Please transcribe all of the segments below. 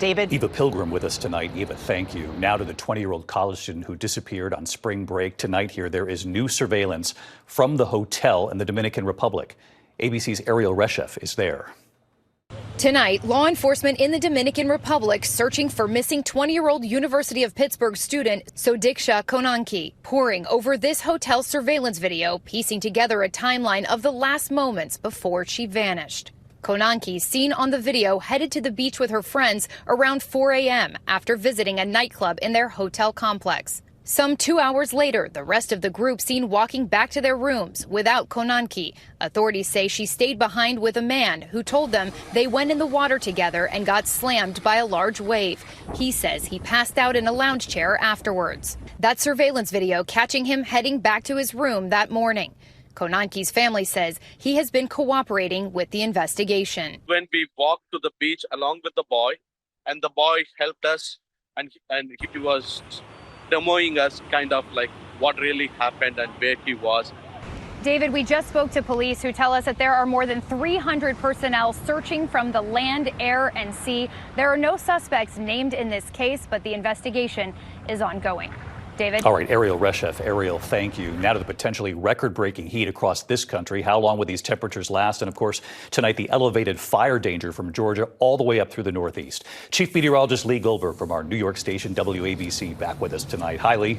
David? Eva Pilgrim with us tonight. Eva, thank you. Now to the 20-year-old college student who disappeared on spring break. Tonight here, there is new surveillance from the hotel in the Dominican Republic. ABC's Ariel Reshef is there. Tonight, law enforcement in the Dominican Republic searching for missing 20-year-old University of Pittsburgh student Sodiksha Konanki, poring over this hotel surveillance video, piecing together a timeline of the last moments before she vanished. Konanki, seen on the video, headed to the beach with her friends around 4 a.m. after visiting a nightclub in their hotel complex. Some 2 hours later, the rest of the group seen walking back to their rooms without Konanki. Authorities say she stayed behind with a man who told them they went in the water together and got slammed by a large wave. He says he passed out in a lounge chair afterwards. That surveillance video catching him heading back to his room that morning. Konanki's family says he has been cooperating with the investigation. When we walked to the beach along with the boy, and the boy helped us, and he was demoing us kind of like what really happened and where he was. David, we just spoke to police who tell us that there are more than 300 personnel searching from the land, air, and sea. There are no suspects named in this case, but the investigation is ongoing. David? All right, Ariel Reshef. Ariel, thank you. Now to the potentially record-breaking heat across this country. How long will these temperatures last? And, of course, tonight, the elevated fire danger from Georgia all the way up through the Northeast. Chief Meteorologist Lee Goldberg from our New York station, WABC, back with us tonight. Hi, Lee.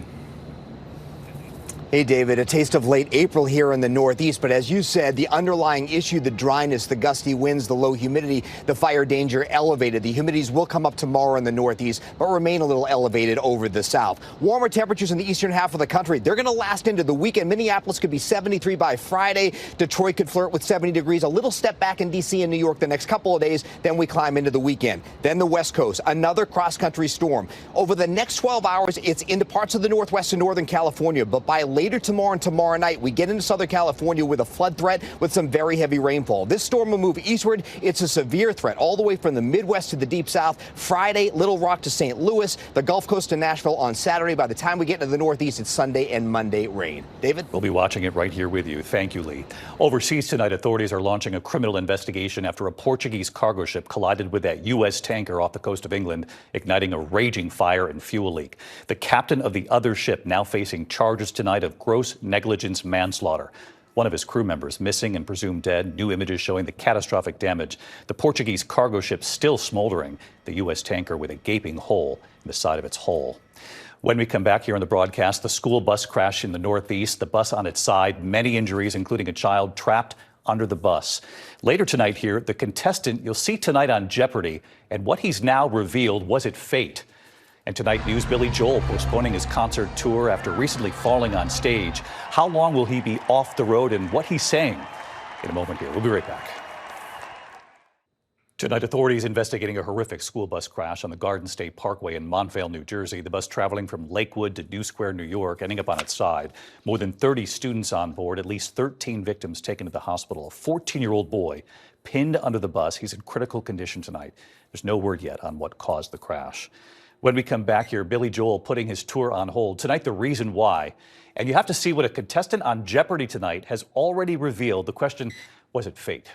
Hey, David, a taste of late April here in the Northeast. But as you said, the underlying issue, the dryness, the gusty winds, the low humidity, the fire danger elevated. The humidities will come up tomorrow in the Northeast, but remain a little elevated over the South. Warmer temperatures in the eastern half of the country. They're going to last into the weekend. Minneapolis could be 73 by Friday. Detroit could flirt with 70 degrees. A little step back in D.C. and New York the next couple of days. Then we climb into the weekend. Then the West Coast, another cross-country storm. Over the next 12 hours, it's into parts of the Northwest and Northern California. But by later tomorrow and tomorrow night, we get into Southern California with a flood threat with some very heavy rainfall. This storm will move eastward. It's a severe threat all the way from the Midwest to the Deep South. Friday, Little Rock to St. Louis, the Gulf Coast to Nashville on Saturday. By the time we get into the Northeast, it's Sunday and Monday rain. David? We'll be watching it right here with you. Thank you, Lee. Overseas tonight, authorities are launching a criminal investigation after a Portuguese cargo ship collided with that U.S. tanker off the coast of England, igniting a raging fire and fuel leak. The captain of the other ship now facing charges tonight of gross negligence manslaughter. One of his crew members missing and presumed dead. New images showing the catastrophic damage. The Portuguese cargo ship still smoldering. The U.S. tanker with a gaping hole in the side of its hull. When we come back here on the broadcast, the school bus crash in the Northeast, the bus on its side, many injuries, including a child trapped under the bus. Later tonight here, the contestant you'll see tonight on Jeopardy! And what he's now revealed, was it fate? And tonight, news Billy Joel postponing his concert tour after recently falling on stage. How long will he be off the road and what he's saying? In a moment here. We'll be right back. Tonight, authorities investigating a horrific school bus crash on the Garden State Parkway in Montvale, New Jersey. The bus traveling from Lakewood to New Square, New York, ending up on its side. More than 30 students on board, at least 13 victims taken to the hospital. A 14-year-old boy pinned under the bus. He's in critical condition tonight. There's no word yet on what caused the crash. When we come back here, Billy Joel putting his tour on hold. Tonight, the reason why. And you have to see what a contestant on Jeopardy! Tonight has already revealed. The question, was it fate?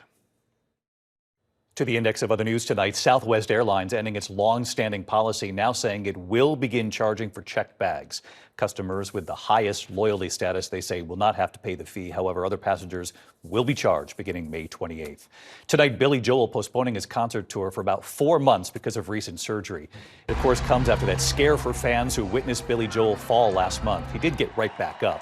To the index of other news tonight, Southwest Airlines ending its long-standing policy, now saying it will begin charging for checked bags. Customers with the highest loyalty status, they say, will not have to pay the fee. However, other passengers will be charged beginning May 28th. Tonight, Billy Joel postponing his concert tour for about 4 months because of recent surgery. It, of course, comes after that scare for fans who witnessed Billy Joel fall last month. He did get right back up.